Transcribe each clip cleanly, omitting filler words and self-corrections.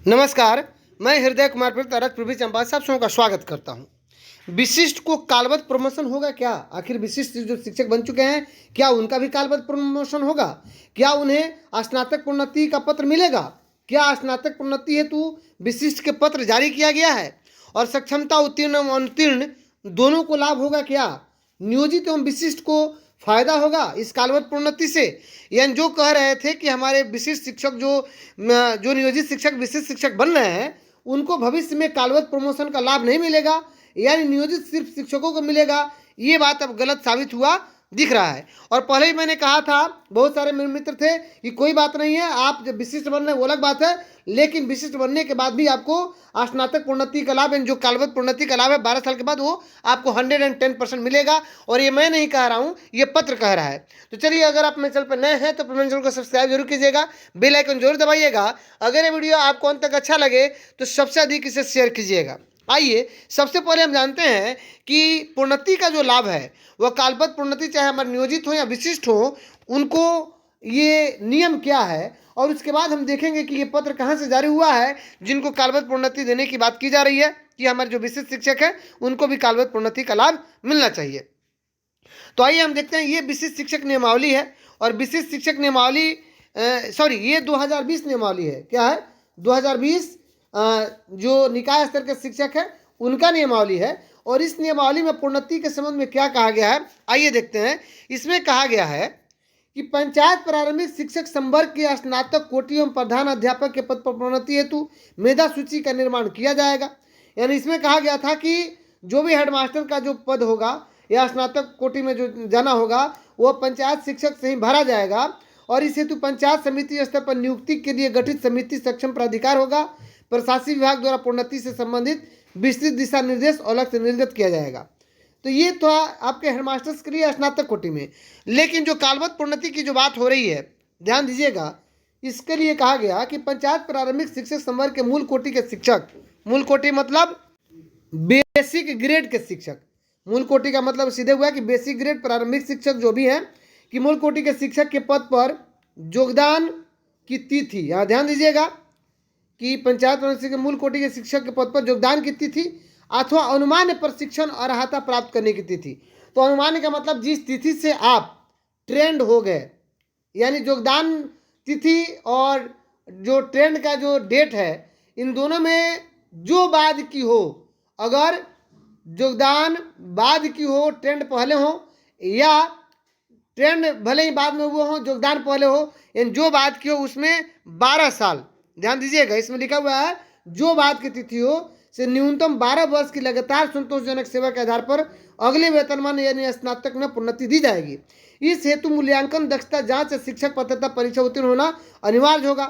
नमस्कार, मैं हृदय कुमार पृथ्वी चंपा सब का स्वागत करता हूं। विशिष्ट को कालबद्ध प्रमोशन होगा क्या? आखिर विशिष्ट जो शिक्षक बन चुके हैं, क्या उनका भी कालबद्ध प्रमोशन होगा? क्या उन्हें स्नातक प्रोन्नति का पत्र मिलेगा? क्या स्नातक प्रोन्नति हेतु विशिष्ट के पत्र जारी किया गया है? और सक्षमता उत्तीर्ण एवं अनुत्तीर्ण दोनों को लाभ होगा क्या? नियोजित एवं विशिष्ट को फायदा होगा इस कालबद्ध प्रोन्नति से? यानी जो कह रहे थे कि हमारे विशिष्ट शिक्षक जो नियोजित शिक्षक विशिष्ट शिक्षक बन रहे हैं, उनको भविष्य में कालबद्ध प्रमोशन का लाभ नहीं मिलेगा, यानी नियोजित सिर्फ शिक्षकों को मिलेगा। ये बात अब गलत साबित हुआ दिख रहा है। और पहले ही मैंने कहा था, बहुत सारे मेरे मित्र थे कि कोई बात नहीं है, आप जब विशिष्ट बन रहे हैं वो अलग बात है, लेकिन विशिष्ट बनने के बाद भी आपको स्नातक प्रोन्नति का लाभ, जो कालबद्ध प्रोन्नति का लाभ है 12 साल के बाद, वो आपको 110% मिलेगा। और ये मैं नहीं कह रहा हूँ, ये पत्र कह रहा है। तो चलिए, अगर आप मेरे चैनल पर नए हैं तो मेरे चैनल को सब्सक्राइब जरूर कीजिएगा, बेल आइकन जरूर दबाइएगा। अगर ये वीडियो आपको अंत तक अच्छा लगे तो सबसे अधिक इसे शेयर कीजिएगा। आइए, सबसे पहले हम जानते हैं कि प्रोन्नति का जो लाभ है वह कालबद्ध प्रोन्नति, चाहे हमारे नियोजित हो या विशिष्ट हो, उनको ये नियम क्या है। और उसके बाद हम देखेंगे कि ये पत्र कहाँ से जारी हुआ है जिनको कालबद्ध प्रोन्नति देने की बात की जा रही है कि हमारे जो विशिष्ट शिक्षक है उनको भी कालबद्ध प्रोन्नति का लाभ मिलना चाहिए। तो आइए हम देखते हैं, ये विशिष्ट शिक्षक नियमावली है। और विशिष्ट शिक्षक नियमावली ये 2020 नियमावली है। क्या है? 2020 जो निकाय स्तर के शिक्षक है उनका नियमावली है। और इस नियमावली में प्रोन्नति के संबंध में क्या कहा गया है, आइए देखते हैं। इसमें कहा गया है कि पंचायत प्रारंभिक शिक्षक संवर्ग के स्नातक कोटि एवं प्रधान अध्यापक के पद पर प्रोन्नति हेतु मेधा सूची का निर्माण किया जाएगा। यानी इसमें कहा गया था कि जो भी हेडमास्टर का जो पद होगा या स्नातक कोटि में जो जाना होगा वो पंचायत शिक्षक से ही भरा जाएगा। और इस हेतु पंचायत समिति स्तर पर नियुक्ति के लिए गठित समिति सक्षम प्राधिकार होगा। प्रशासनिक विभाग द्वारा प्रोन्नति से संबंधित विस्तृत दिशा निर्देश अलग से निर्गत किया जाएगा। तो ये तो आपके हेडमास्टर्स के लिए स्नातक कोटि में। लेकिन जो कालबद्ध प्रोन्नति की जो बात हो रही है, ध्यान दीजिएगा, इसके लिए कहा गया कि पंचायत प्रारंभिक शिक्षक संवर्ग के मूल कोटि के शिक्षक, मूल कोटि मतलब बेसिक ग्रेड के शिक्षक, मूल कोटि का मतलब सीधे हुआ कि बेसिक ग्रेड प्रारंभिक शिक्षक जो भी हैं, कि मूल कोटि के शिक्षक के पद पर योगदान की तिथि, यहाँ ध्यान दीजिएगा कि पंचायत प्रारंभिक के मूल कोटि के शिक्षक के पद पर योगदान की तिथि अथवा अनुमान प्रशिक्षण अर्हता प्राप्त करने की तिथि। तो अनुमान का मतलब जिस तिथि से आप ट्रेंड हो गए, यानी योगदान तिथि और जो ट्रेंड का जो डेट है, इन दोनों में जो बाद की हो, अगर योगदान बाद की हो, ट्रेंड पहले हो, या ट्रेंड भले ही बाद में हुए हो, योगदान पहले हो, यानी जो बाद की हो उसमें 12 साल, ध्यान दीजिएगा इसमें लिखा हुआ है, जो बाद की तिथि हो से न्यूनतम 12 वर्ष की लगातार संतोषजनक सेवा के आधार पर अगले वेतनमान यानी स्नातक में प्रोन्नति दी जाएगी। इस हेतु मूल्यांकन, दक्षता जांच से शिक्षक पात्रता परीक्षा उत्तीर्ण होना अनिवार्य होगा।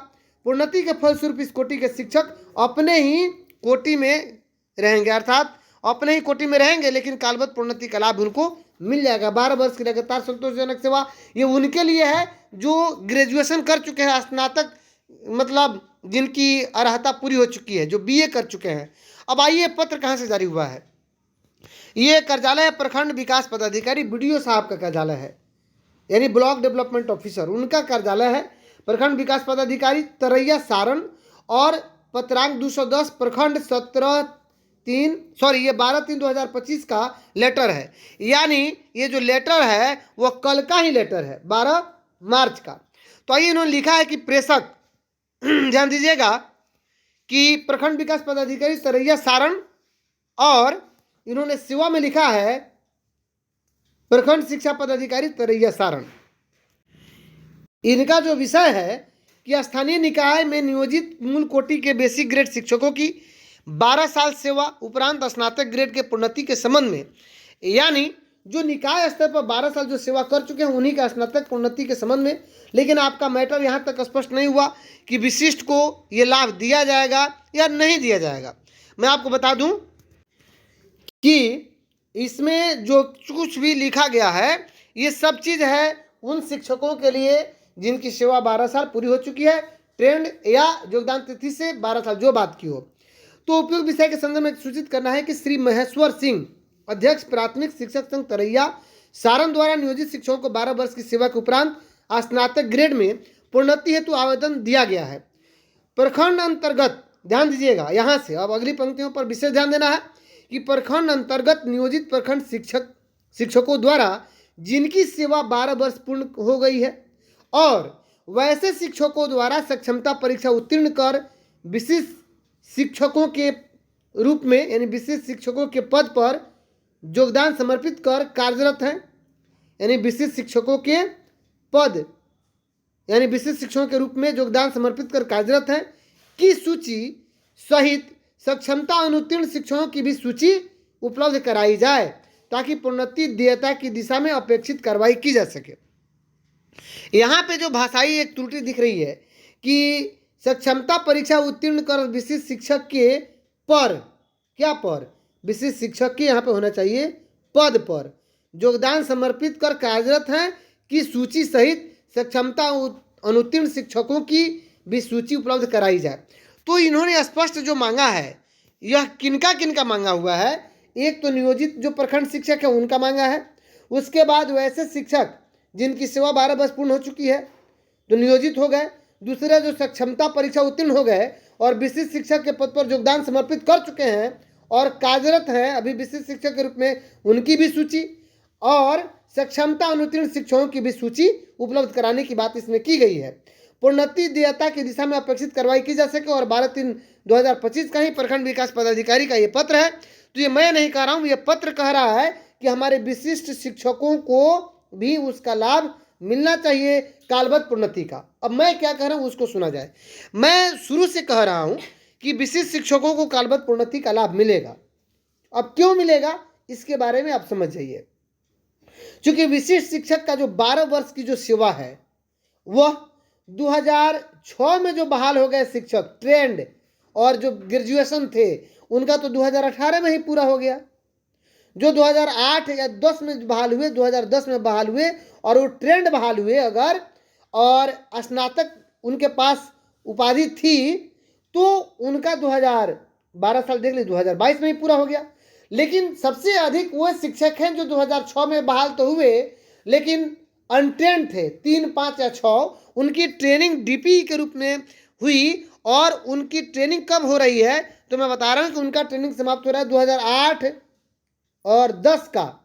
प्रोन्नति के फलस्वरूप इस कोटि के शिक्षक अपने ही कोटि में रहेंगे, अर्थात अपने ही कोटि में रहेंगे, लेकिन कालबद्ध प्रोन्नति का लाभ उनको मिल जाएगा। 12 वर्ष की लगातार संतोषजनक सेवा ये उनके लिए है जो ग्रेजुएशन कर चुके हैं, स्नातक मतलब जिनकी अर्हता पूरी हो चुकी है, जो बीए कर चुके हैं। अब आइए, पत्र कहाँ से जारी हुआ है। ये कार्यालय प्रखंड विकास पदाधिकारी बीडीओ साहब का कार्यालय है, यानी ब्लॉक डेवलपमेंट ऑफिसर, उनका कार्यालय है। प्रखंड विकास पदाधिकारी तरैया सारण, और पत्रांक 210 प्रखंड 12/3/2025 का लेटर है। यानी ये जो लेटर है वो कल का ही लेटर है, 12 मार्च का। तो आइए, इन्होंने लिखा है कि प्रेषक, ध्यान दीजिएगा कि प्रखंड विकास पदाधिकारी तरैया सारण, और इन्होंने सेवा में लिखा है प्रखंड शिक्षा पदाधिकारी तरैया सारण। इनका जो विषय है कि स्थानीय निकाय में नियोजित मूल कोटि के बेसिक ग्रेड शिक्षकों की 12 साल सेवा उपरांत स्नातक ग्रेड के प्रोन्नति के संबंध में, यानी जो निकाय स्तर पर 12 साल जो सेवा कर चुके हैं उन्हीं का स्नातक प्रोन्नति के संबंध में। लेकिन आपका मैटर यहाँ तक स्पष्ट नहीं हुआ कि विशिष्ट को ये लाभ दिया जाएगा या नहीं दिया जाएगा। मैं आपको बता दूं कि इसमें जो कुछ भी लिखा गया है ये सब चीज़ है उन शिक्षकों के लिए जिनकी सेवा 12 साल पूरी हो चुकी है, ट्रेंड या योगदान तिथि से 12 साल जो बात की हो। तो उपयुक्त विषय के संदर्भ में सूचित करना है कि श्री महेश्वर सिंह, अध्यक्ष प्राथमिक शिक्षक संघ तरैया सारण द्वारा नियोजित शिक्षकों को 12 वर्ष की सेवा के उपरांत स्नातक ग्रेड में प्रोन्नति हेतु आवेदन दिया गया है। प्रखंड अंतर्गत ध्यान दीजिएगा यहाँ से। अब अगली पंक्तियों पर विशेष ध्यान देना है कि प्रखंड अंतर्गत नियोजित प्रखंड शिक्षकों द्वारा जिनकी सेवा 12 वर्ष पूर्ण हो गई है और वैसे शिक्षकों द्वारा सक्षमता परीक्षा उत्तीर्ण कर विशिष्ट शिक्षकों के रूप में यानी विशिष्ट शिक्षकों के पद पर योगदान समर्पित कर कार्यरत हैं, यानी विशिष्ट शिक्षकों के पद यानी विशिष्ट शिक्षकों के रूप में योगदान समर्पित कर कार्यरत हैं की सूची सहित सक्षमता अनुत्तीर्ण शिक्षकों की भी सूची उपलब्ध कराई जाए ताकि प्रोन्नति देयता की दिशा में अपेक्षित कार्रवाई की जा सके। यहाँ पे जो भाषाई एक त्रुटि दिख रही है कि सक्षमता परीक्षा उत्तीर्ण कर विशिष्ट शिक्षक के पर, क्या पर, विशिष्ट शिक्षक के यहाँ पे होना चाहिए पद पर योगदान समर्पित कर कार्यरत हैं की सूची सहित सक्षमता अनुत्तीर्ण शिक्षकों की भी सूची उपलब्ध कराई जाए। तो इन्होंने स्पष्ट जो मांगा है यह किनका किनका मांगा हुआ है, एक तो नियोजित जो प्रखंड शिक्षक है उनका मांगा है, उसके बाद वैसे शिक्षक जिनकी सेवा 12 वर्ष पूर्ण हो चुकी है तो नियोजित हो गए, दूसरे जो सक्षमता परीक्षा उत्तीर्ण हो गए और विशिष्ट शिक्षक के पद पर योगदान समर्पित कर चुके हैं और कार्यरत हैं अभी विशिष्ट शिक्षक के रूप में, उनकी भी सूची और सक्षमता अनुत्तीर्ण शिक्षकों की भी सूची उपलब्ध कराने की बात इसमें की गई है। प्रोन्नति देयता की दिशा में अपेक्षित कार्रवाई की जा सके और 12/3/2025 का ही प्रखंड विकास पदाधिकारी का ये पत्र है। तो ये मैं नहीं कह रहा हूँ, ये पत्र कह रहा है कि हमारे विशिष्ट शिक्षकों को भी उसका लाभ मिलना चाहिए कालबद्ध प्रोन्नति का। अब मैं क्या कह रहा हूँ उसको सुना जाए। मैं शुरू से कह रहा हूँ कि विशिष्ट शिक्षकों को कालबद्ध प्रोन्नति का लाभ मिलेगा। अब क्यों मिलेगा इसके बारे में आप समझ जाइए। क्योंकि विशिष्ट शिक्षक का जो 12 वर्ष की जो सेवा है वह 2006 में जो बहाल हो गए शिक्षक ट्रेंड और जो ग्रेजुएशन थे उनका तो 2018 में ही पूरा हो गया। जो 2008 या 10 में बहाल हुए, 2010 में बहाल हुए और वो ट्रेंड बहाल हुए अगर और स्नातक उनके पास उपाधि थी तो उनका 2012 साल देख लीजिए 2022 में ही पूरा हो गया। लेकिन सबसे अधिक वो शिक्षक हैं जो 2006 में बहाल तो हुए लेकिन अनट्रेंड थे, 3, 5 या 6, उनकी ट्रेनिंग डीपीई के रूप में हुई और उनकी ट्रेनिंग कब हो रही है तो मैं बता रहा हूँ कि उनका ट्रेनिंग समाप्त हो रहा है 2008 और 10 का।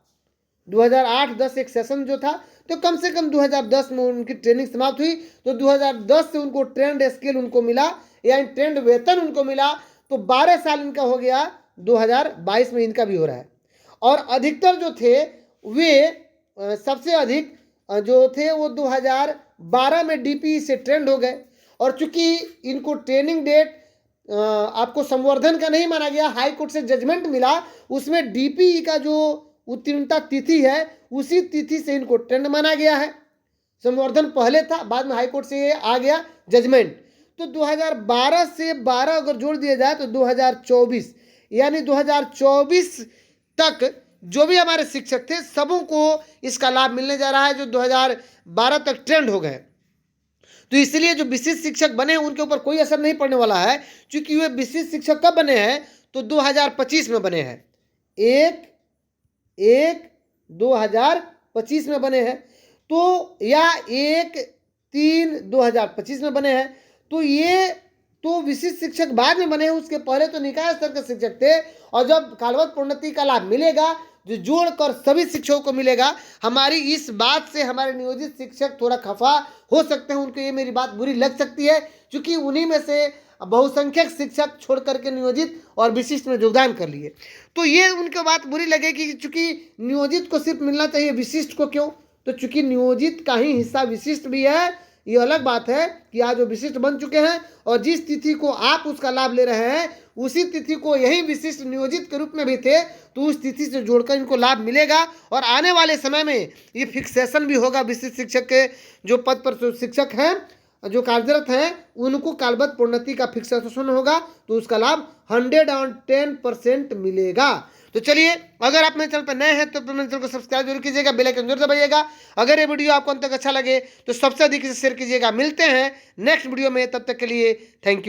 2008-10 एक सेशन जो था तो कम से कम 2010 में उनकी ट्रेनिंग समाप्त हुई तो 2010 से उनको ट्रेंड स्केल उनको मिला या ट्रेंड वेतन उनको मिला तो 12 साल इनका हो गया, 2022 में इनका भी हो रहा है। और अधिकतर जो थे वे सबसे अधिक जो थे वो 2012 में डीपीई से ट्रेंड हो गए और चूंकि इनको ट्रेनिंग डेट आपको संवर्धन का नहीं माना गया, हाई कोर्ट से जजमेंट मिला उसमें डीपीई का जो उत्तीर्णता तिथि है उसी तिथि से इनको ट्रेंड माना गया है। संवर्धन पहले था, बाद में हाई कोर्ट से ये आ गया जजमेंट। तो 2012 से 12 अगर जोड़ दिया जाए तो 2024 यानी 2024 तक जो भी हमारे शिक्षक थे सबों को इसका लाभ मिलने जा रहा है जो 2012 तक ट्रेंड हो गए। तो इसलिए जो विशिष्ट शिक्षक बने उनके ऊपर कोई असर नहीं पड़ने वाला है क्योंकि वे विशिष्ट शिक्षक कब बने हैं तो 2025 में बने हैं, 1/1/2025 में बने हैं तो या 1/3/2025 में बने हैं। तो ये तो विशिष्ट शिक्षक बाद में बने हैं, उसके पहले तो निकाय स्तर के शिक्षक थे। और जब कालबद्ध प्रोन्नति का लाभ मिलेगा जो जोड़कर सभी शिक्षकों को मिलेगा, हमारी इस बात से हमारे नियोजित शिक्षक थोड़ा खफा हो सकते हैं, उनको ये मेरी बात बुरी लग सकती है क्योंकि उन्हीं में से बहुसंख्यक शिक्षक छोड़ करके नियोजित और विशिष्ट में योगदान कर लिए। तो ये उनको बात बुरी लगेगी चूंकि नियोजित को सिर्फ मिलना चाहिए, विशिष्ट को क्यों? तो चूंकि नियोजित का ही हिस्सा विशिष्ट भी है, ये अलग बात है कि आज वो विशिष्ट बन चुके हैं और जिस तिथि को आप उसका लाभ ले रहे हैं उसी तिथि को यही विशिष्ट नियोजित के रूप में भी थे तो उस तिथि से जोड़कर इनको लाभ मिलेगा। और आने वाले समय में ये फिक्सेशन भी होगा, विशिष्ट शिक्षक के जो पद पर शिक्षक हैं जो कार्यरत हैं उनको कालबद्ध प्रोन्नति का फिक्सेशन होगा तो उसका लाभ 110% मिलेगा। तो चलिए, अगर आप मेरे चैनल पर नए हैं तो मेरे चैनल को सब्सक्राइब जरूर कीजिएगा, बेल आइकन जरूर दबाइएगा। अगर ये वीडियो आपको अंत तक अच्छा लगे तो सबसे अधिक इसे शेयर कीजिएगा। मिलते हैं नेक्स्ट वीडियो में, तब तक के लिए थैंक यू।